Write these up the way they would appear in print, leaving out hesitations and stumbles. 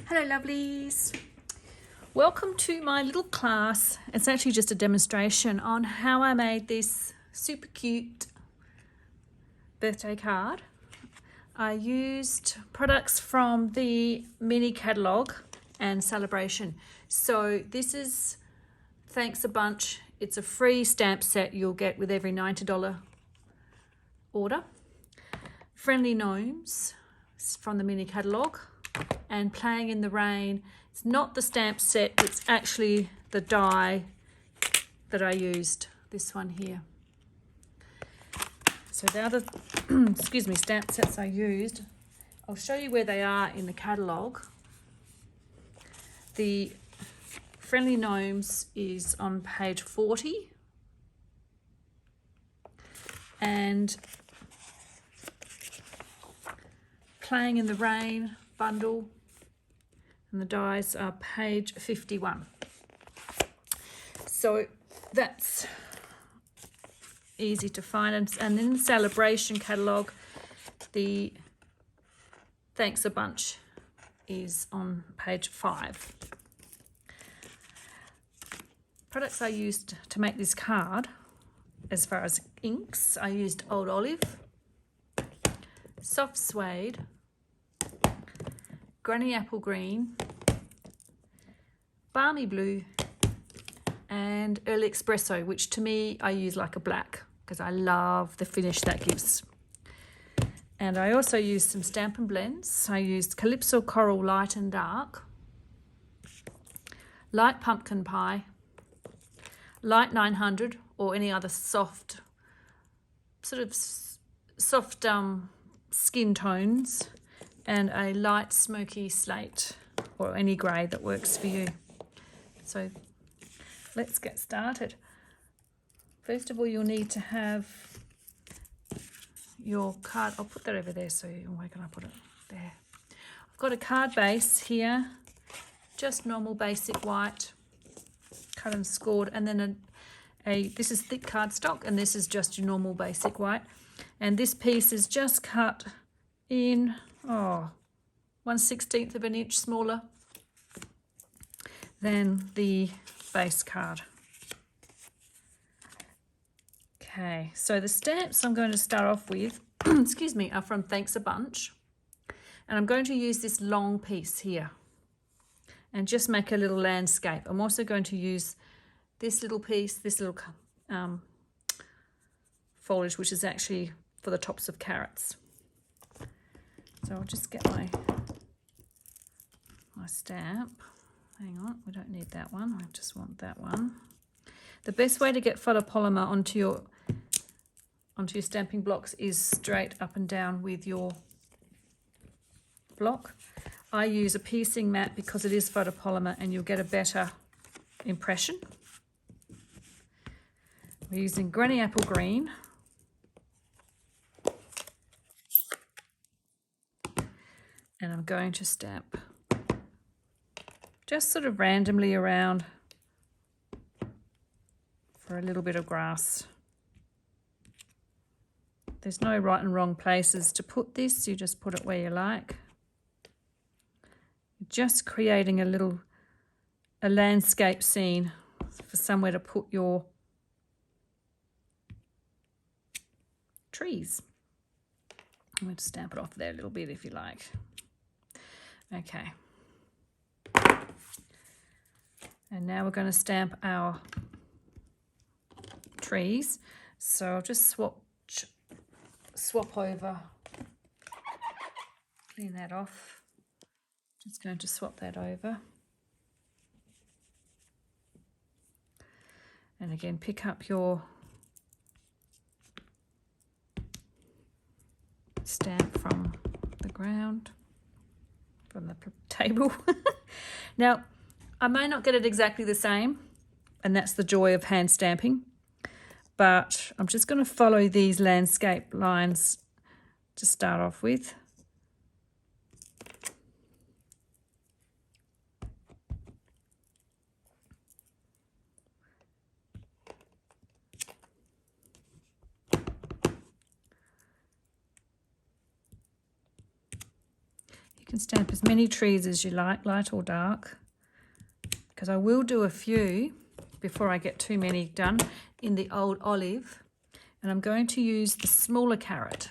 Hello lovelies, welcome to my little class. It's actually just a demonstration on how I made this super cute birthday card. I used products from the mini catalogue and Celebration. So this is Thanks a Bunch. It's a free stamp set you'll get with every $90 order. Friendly Gnomes from the mini catalogue, and Playing in the Rain. It's not the stamp set, it's actually the die that I used, this one here. So the other stamp sets I used, I'll show you where they are in the catalogue. The Friendly Gnomes is on page 40, and Playing in the Rain bundle and the dies are page 51. So that's easy to find. And in the Celebration catalogue, the Thanks a Bunch is on page 5. Products I used to make this card, as far as inks, I used Old Olive, Soft Suede, Granny Apple Green, Balmy Blue, and Early Espresso, which to me I use like a black because I love the finish that gives. And I also used some Stampin' Blends. I used Calypso Coral Light and Dark, Light Pumpkin Pie, Light 900, or any other soft skin tones, and a light smoky slate, or any grey that works for you. So let's get started. First of all, you'll need to have your card. I'll put that over there, so where can I put it? There. I've got a card base here, just normal basic white, cut and scored, and then this is thick cardstock, and this is just your normal basic white. And this piece is just cut in 1/16 of an inch smaller than the base card. Okay, so the stamps I'm going to start off with are from Thanks a Bunch, and I'm going to use this long piece here and just make a little landscape. I'm also going to use this little piece, this little foliage, which is actually for the tops of carrots. So I'll just get my stamp. Hang on, we don't need that one. I just want that one. The best way to get photopolymer onto your stamping blocks is straight up and down with your block. I use a piecing mat because it is photopolymer and you'll get a better impression. We're using Granny Apple Green. And I'm going to stamp just sort of randomly around for a little bit of grass. There's no right and wrong places to put this. You just put it where you like. You're just creating a landscape scene for somewhere to put your trees. I'm going to stamp it off there a little bit if you like. Okay. And now we're going to stamp our trees. So I'll just swap over, clean that off. Just going to swap that over. And again, pick up your stamp from the ground, from the table. Now, I may not get it exactly the same, and that's the joy of hand stamping, but I'm just going to follow these landscape lines to start off with. can stamp as many trees as you like, light or dark, because I will do a few before I get too many done in the old olive. And I'm going to use the smaller carrot,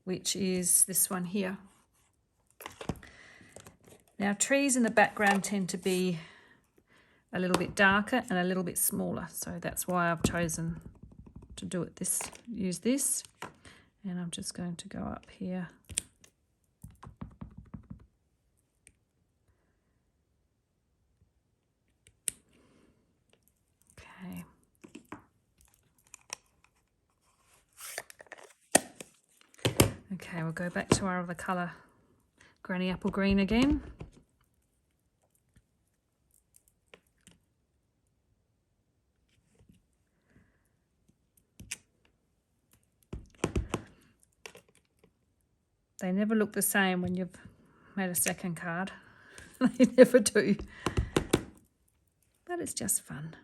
which is this one here. Now, trees in the background tend to be a little bit darker and a little bit smaller, so that's why I've chosen to do it use this. And I'm just going to go up here. Okay. Okay, we'll go back to our other colour, Granny Apple Green again. They never look the same when you've made a second card. They never do. But it's just fun.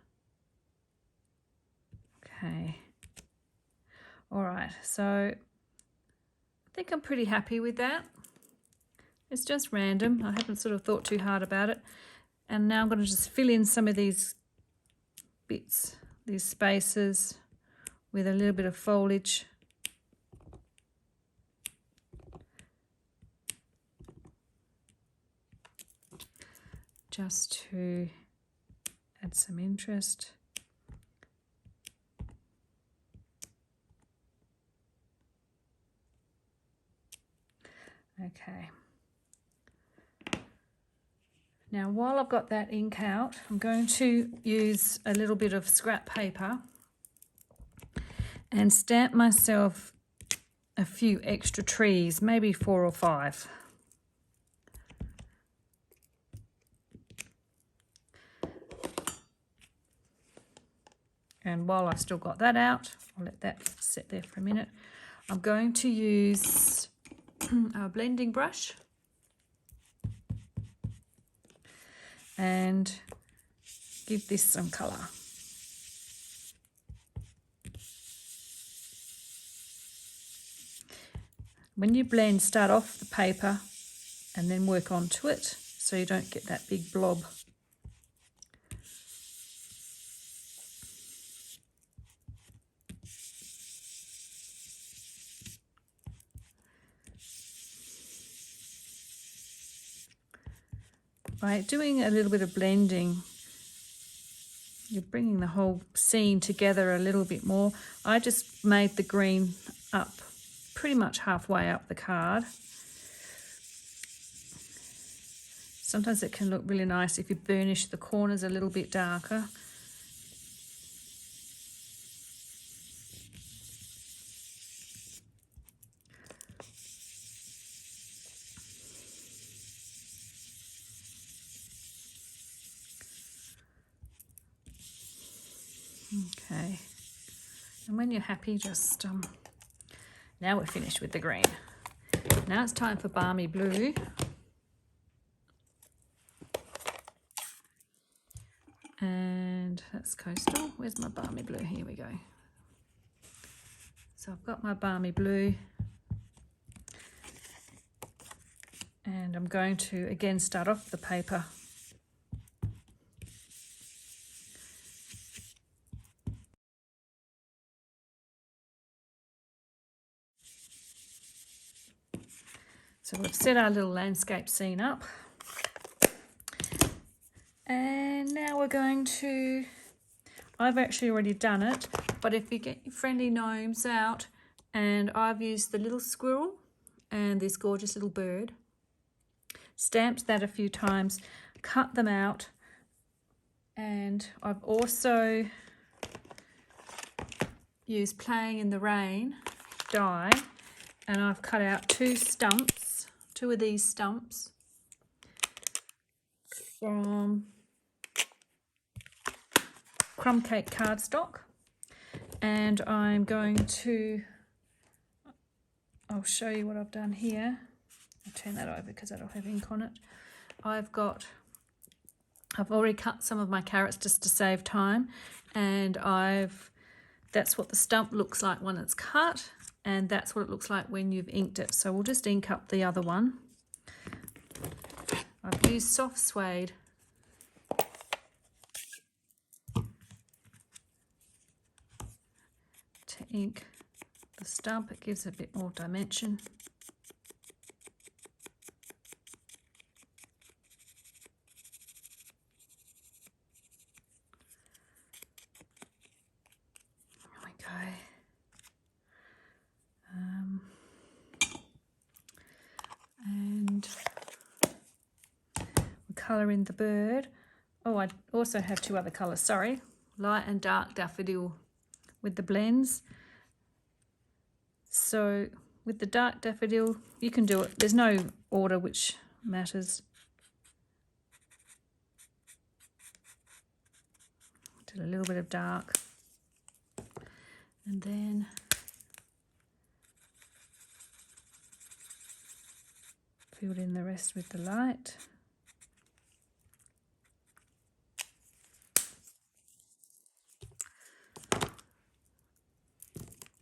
Okay. All right, so I think I'm pretty happy with that. It's just random. I haven't sort of thought too hard about it. And now I'm going to just fill in some of these bits, these spaces, with a little bit of foliage. Just to add some interest. Okay. Now, while I've got that ink out, I'm going to use a little bit of scrap paper and stamp myself a few extra trees, maybe 4 or 5. And while I've still got that out, I'll let that sit there for a minute. I'm going to use a blending brush and give this some colour. When you blend, start off the paper and then work onto it so you don't get that big blob. By doing a little bit of blending, you're bringing the whole scene together a little bit more. I just made the green up pretty much halfway up the card. Sometimes it can look really nice if you burnish the corners a little bit darker. Okay, and when you're happy, just now we're finished with the green. Now it's time for Balmy Blue. And that's Coastal. Where's my Balmy Blue? Here we go. So I've got my Balmy Blue. And I'm going to again start off the paper. So we've set our little landscape scene up. And now we're going to, I've actually already done it, but if you get your friendly gnomes out, and I've used the little squirrel and this gorgeous little bird, stamped that a few times, cut them out, and I've also used Playing in the Rain die, and I've cut out 2 stumps, 2 of these stumps from Crumb Cake cardstock, and I'm going to, I'll show you what I've done here. I'll turn that over because I don't have ink on it. I've already cut some of my carrots just to save time, and that's what the stump looks like when it's cut, and that's what it looks like when you've inked it. So we'll just ink up the other one. use soft suede to ink the stump. It gives a bit more dimension. There we go. And we colour in the bird. Oh, I also have two other colours, sorry. Light and dark daffodil with the blends. So with the dark daffodil, you can do it. There's no order which matters. Did a little bit of dark. And then filled in the rest with the light.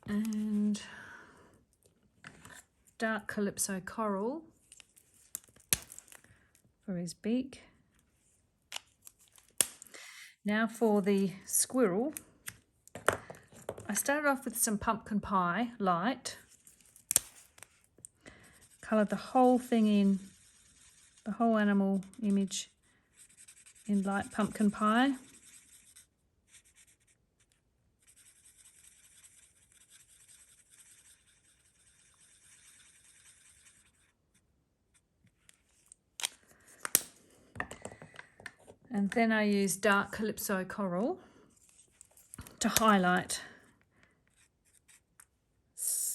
And dark Calypso coral for his beak. Now for the squirrel, I started off with some pumpkin pie light, coloured the whole thing in, the whole animal image in light pumpkin pie. And then I use dark Calypso coral to highlight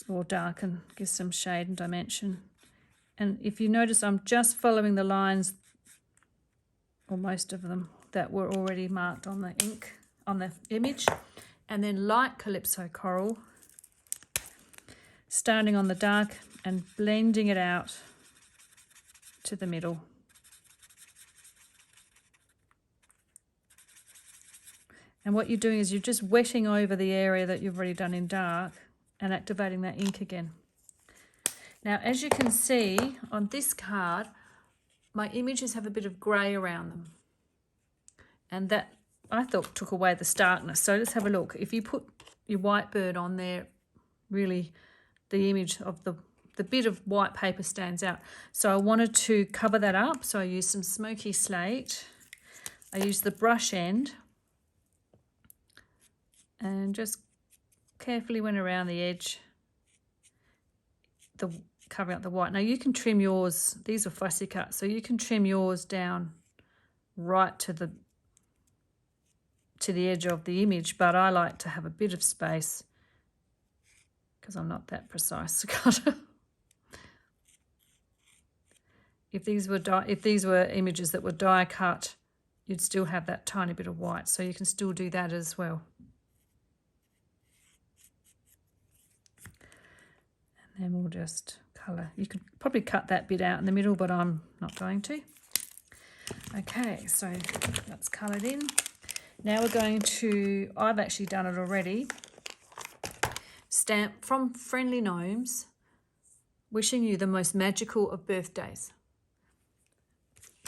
or darken, give some shade and dimension. And if you notice, I'm just following the lines, or most of them, that were already marked on the ink, on the image. And then light Calypso coral, starting on the dark and blending it out to the middle. And what you're doing is you're just wetting over the area that you've already done in dark and activating that ink again. Now, as you can see on this card, my images have a bit of grey around them. And that, I thought, took away the starkness. So let's have a look. If you put your white bird on there, really the image of the bit of white paper stands out. So I wanted to cover that up. So I used some smoky slate. I used the brush end and just carefully went around the edge, covering up the white. Now you can trim yours, these are fussy cuts, so you can trim yours down right to the edge of the image, but I like to have a bit of space because I'm not that precise cutter. If these were images that were die cut, you'd still have that tiny bit of white, so you can still do that as well. And then we'll just colour. You could probably cut that bit out in the middle, but I'm not going to. Okay, so that's coloured in. Now we're going to, I've actually done it already, stamp from Friendly Gnomes, wishing you the most magical of birthdays.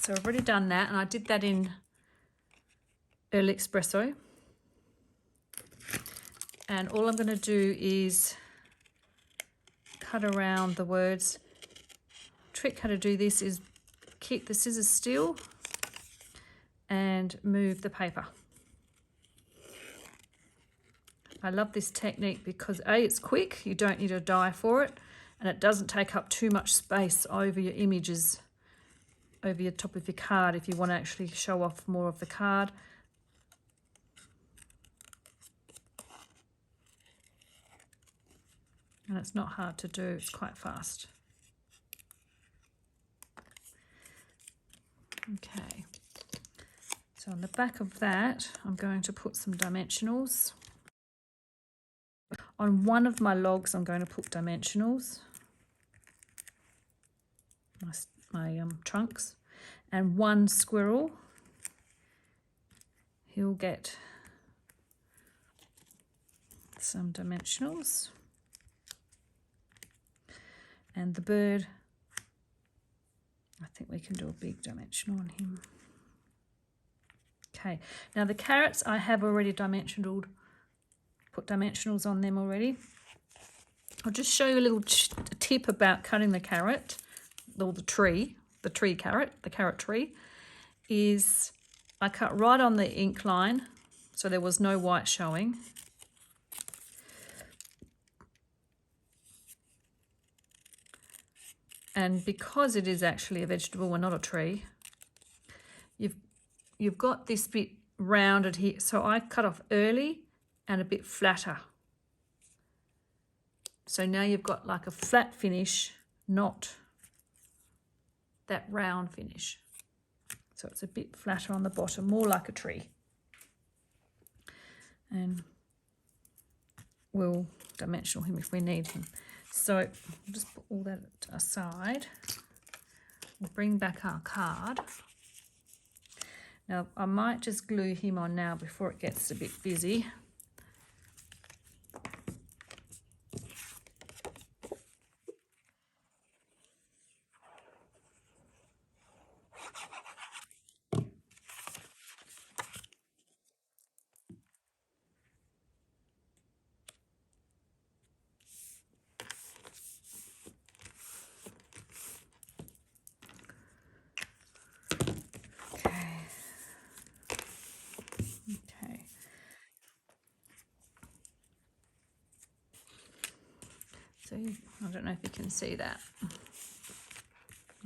So I've already done that, and I did that in Early Espresso. And all I'm going to do is cut around the words. Trick how to do this is keep the scissors still and move the paper. I love this technique because A, it's quick, you don't need a die for it, and it doesn't take up too much space over your images, over your top of your card if you want to actually show off more of the card. And it's not hard to do, it's quite fast. Okay, so on the back of that, I'm going to put some dimensionals. On one of my logs, I'm going to put dimensionals, my trunks, and one squirrel, he'll get some dimensionals. And the bird I think we can do a big dimensional on him. Okay, now the carrots I have already dimensional, put dimensionals on them already. I'll just show you a little tip about cutting the carrot, or the tree carrot, the carrot tree, is I cut right on the ink line, so there was no white showing. And because it is actually a vegetable and not a tree, you've got this bit rounded here. So I cut off early and a bit flatter. So now you've got like a flat finish, not that round finish. So it's a bit flatter on the bottom, more like a tree. And we'll dimensional him if we need him. So I'll just put all that aside. We'll bring back our card. Now I might just glue him on now before it gets a bit busy. So I don't know if you can see that.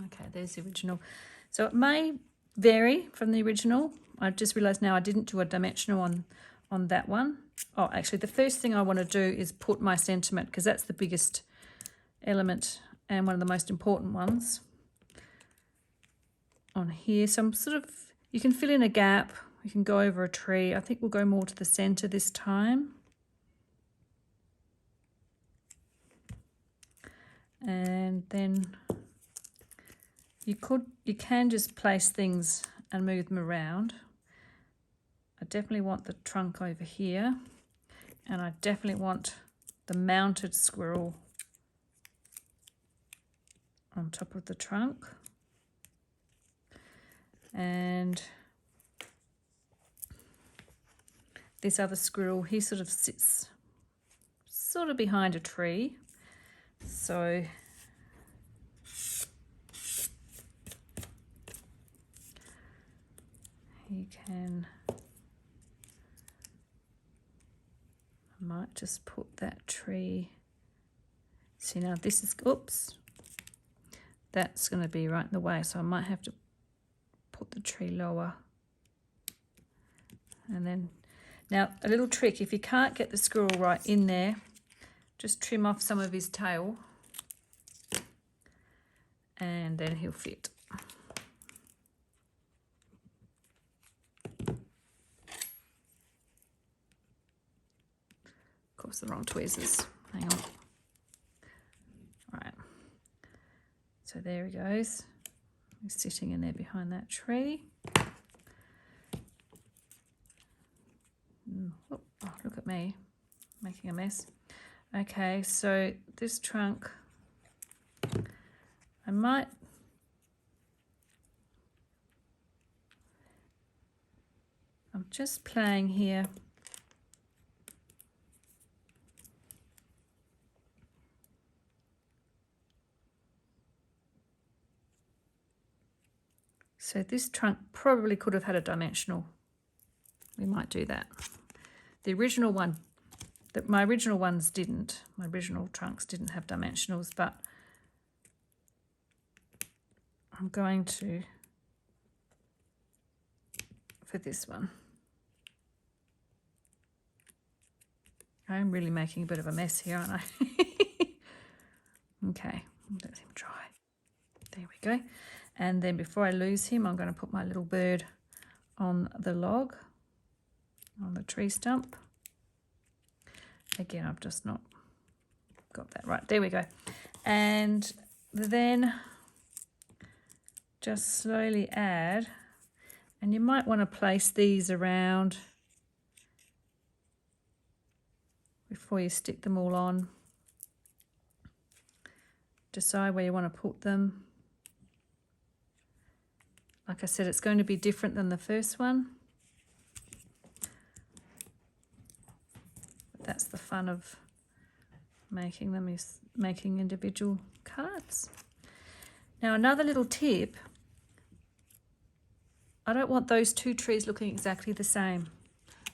Okay, there's the original. So it may vary from the original. I've just realised now I didn't do a dimensional on that one. Oh, actually, the first thing I want to do is put my sentiment, because that's the biggest element and one of the most important ones on here. So I'm sort of, you can fill in a gap, you can go over a tree. I think we'll go more to the centre this time. And then you can just place things and move them around. I definitely want the trunk over here, and I definitely want the mounted squirrel on top of the trunk. And this other squirrel, he sort of sits sort of behind a tree. So he can, I might just put that tree. See, now this is, oops, that's going to be right in the way, so I might have to put the tree lower. And then, now a little trick, if you can't get the squirrel right in there, just trim off some of his tail and then he'll fit. Of course, the wrong tweezers. Hang on. All right. So there he goes. He's sitting in there behind that tree. Oh, look at me, making a mess. Okay, so this trunk, I'm just playing here. So this trunk probably could have had a dimensional. We might do that. The original one, my original ones didn't. My original trunks didn't have dimensionals, but I'm going to for this one. I'm really making a bit of a mess here, aren't I? Okay, let him dry. There we go. And then before I lose him, I'm going to put my little bird on the log, on the tree stump. Again, I've just not got that right. There we go. And then just slowly add, and you might want to place these around before you stick them all on. Decide where you want to put them. like I said, it's going to be different than the first one. But that's the fun of making them, is making individual cards. Now another little tip, I don't want those two trees looking exactly the same.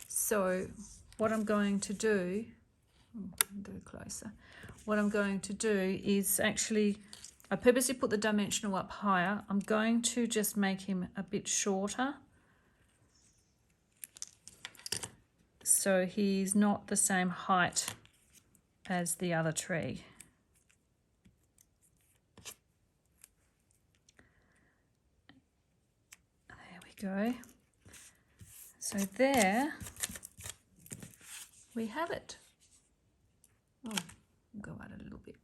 So what I'm going to do, do closer. What I'm going to do is actually, I purposely put the dimensional up higher. I'm going to just make him a bit shorter, so he's not the same height as the other tree. There we go. So there we have it. Oh, we'll go out a little bit.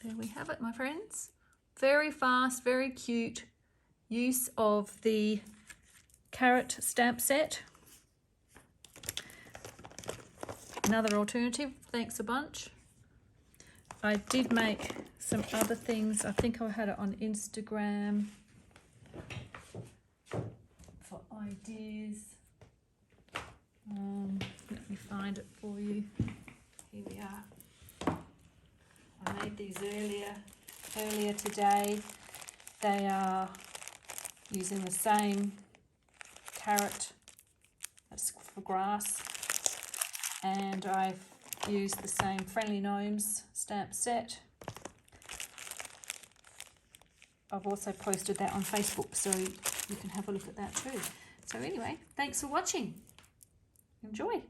There we have it, my friends. Very fast, very cute use of the carrot stamp set. Another alternative, thanks a bunch. I did make some other things. I think I had it on Instagram for ideas. Let me find it for you. Here we are. I made these earlier today. They are using the same carrot, that's for grass, and I've used the same Friendly Gnomes stamp set. I've also posted that on Facebook, so you can have a look at that too. So anyway, thanks for watching. Enjoy.